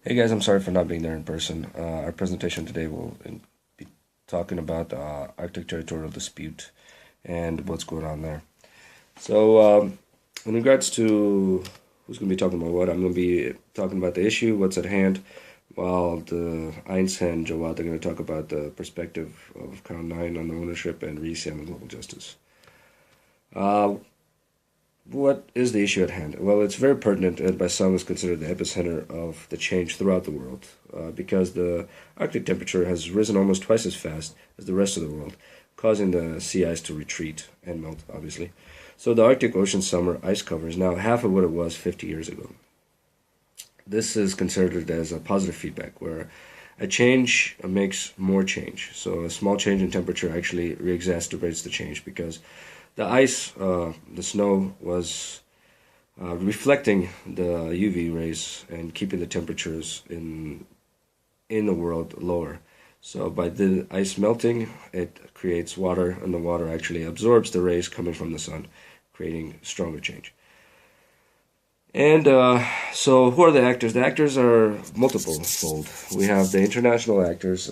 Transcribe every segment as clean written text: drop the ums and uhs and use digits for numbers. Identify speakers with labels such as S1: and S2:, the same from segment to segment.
S1: Hey guys, I'm sorry for not being there in person. Our presentation today will be talking about the Arctic territorial dispute and what's going on there. So, in regards to who's going to be talking about what, I'm going to be talking about the issue, what's at hand, while the Eins and Jawad are going to talk about the perspective of Count 9 on the ownership and Reese on global justice. Uh, What is the issue at hand? Well, it's very pertinent and by some is considered the epicenter of the change throughout the world because the Arctic temperature has risen almost twice as fast as the rest of the world, causing the sea ice to retreat and melt, obviously. So the Arctic Ocean summer ice cover is now half of what it was 50 years ago. This is considered as a positive feedback where a change makes more change. So a small change in temperature actually re-exacerbates the change because the ice, the snow, was reflecting the UV rays and keeping the temperatures in the world lower. So by the ice melting, it creates water, and the water actually absorbs the rays coming from the sun, creating stronger change. And so, who are the actors? The actors are multiple fold. We have the international actors,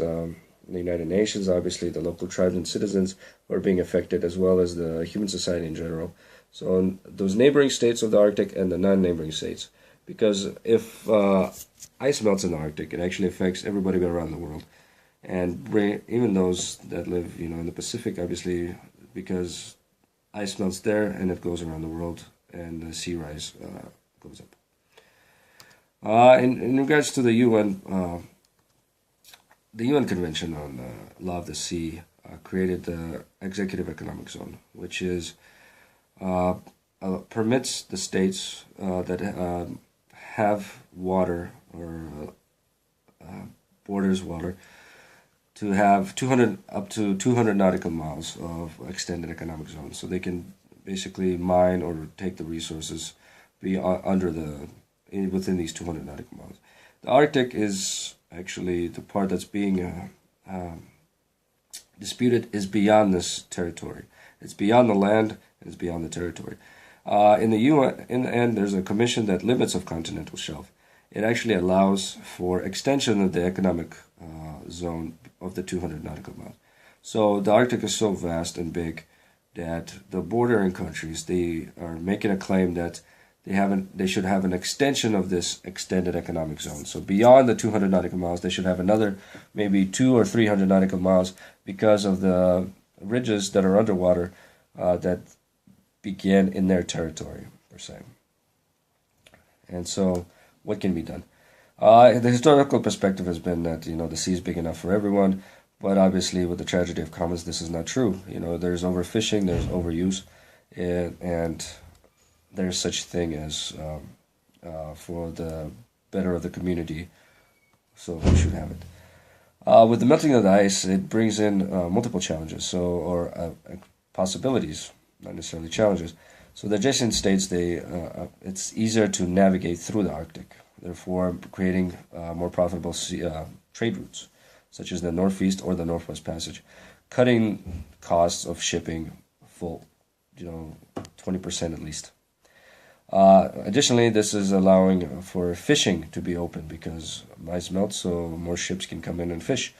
S1: the United Nations, obviously, the local tribes and citizens who are being affected, as well as the human society in general. So, those neighboring states of the Arctic and the non neighboring states. Because if ice melts in the Arctic, it actually affects everybody around the world. And even those that live, in the Pacific, obviously, because ice melts there and it goes around the world, and the sea rise goes up. In regards to the UN Convention on the Law of the Sea created the Executive Economic Zone, which is permits the states that have water or borders water to have 200 up to 200 nautical miles of extended economic zone, so they can basically mine or take the resources be within these 200 nautical miles. The Arctic is actually the part that's being disputed is beyond this territory. It's beyond the land and it's beyond the territory. In the UN, in the end, there's a commission that limits of continental shelf. It actually allows for extension of the economic zone of the 200 nautical miles. So the Arctic is so vast and big that the bordering countries, they are making a claim that they should have an extension of this extended economic zone. So beyond the 200 nautical miles, they should have another maybe 2 or 300 nautical miles because of the ridges that are underwater that begin in their territory per se. And so, what can be done? The historical perspective has been that the sea is big enough for everyone, but obviously with the tragedy of commons, this is not true. There's overfishing, there's overuse, and there's such thing as for the better of the community, so we should have it. With the melting of the ice, it brings in multiple challenges, or possibilities, not necessarily challenges. So the adjacent states, it's easier to navigate through the Arctic, therefore creating more profitable trade routes, such as the Northeast or the Northwest Passage, cutting costs of shipping full, 20% at least. Additionally, this is allowing for fishing to be open because ice melts, so more ships can come in and fish,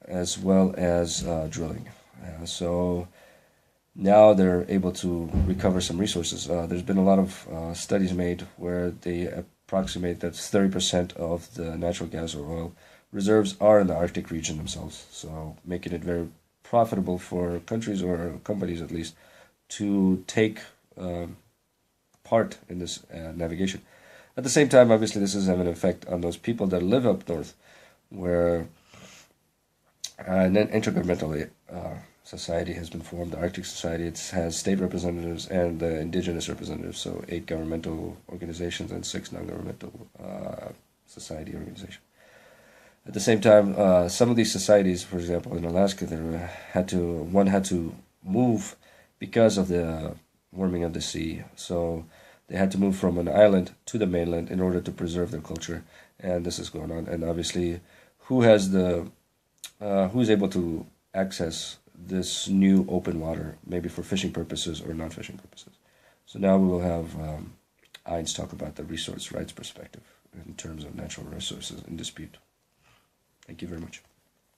S1: as well as drilling. So now they're able to recover some resources. There's been a lot of studies made where they approximate that 30% of the natural gas or oil reserves are in the Arctic region themselves, so making it very profitable for countries or companies at least to take part in this navigation. At the same time, obviously, this is having an effect on those people that live up north, where an intergovernmental society has been formed, the Arctic Society. It has state representatives and the indigenous representatives, so 8 governmental organizations and 6 non-governmental society organizations. At the same time, some of these societies, for example, in Alaska, one had to move because of the warming of the sea. So they had to move from an island to the mainland in order to preserve their culture, and this is going on. And obviously, who's able to access this new open water, maybe for fishing purposes or non-fishing purposes? So now we will have Eins talk about the resource rights perspective and terms of natural resources in dispute. Thank you very much.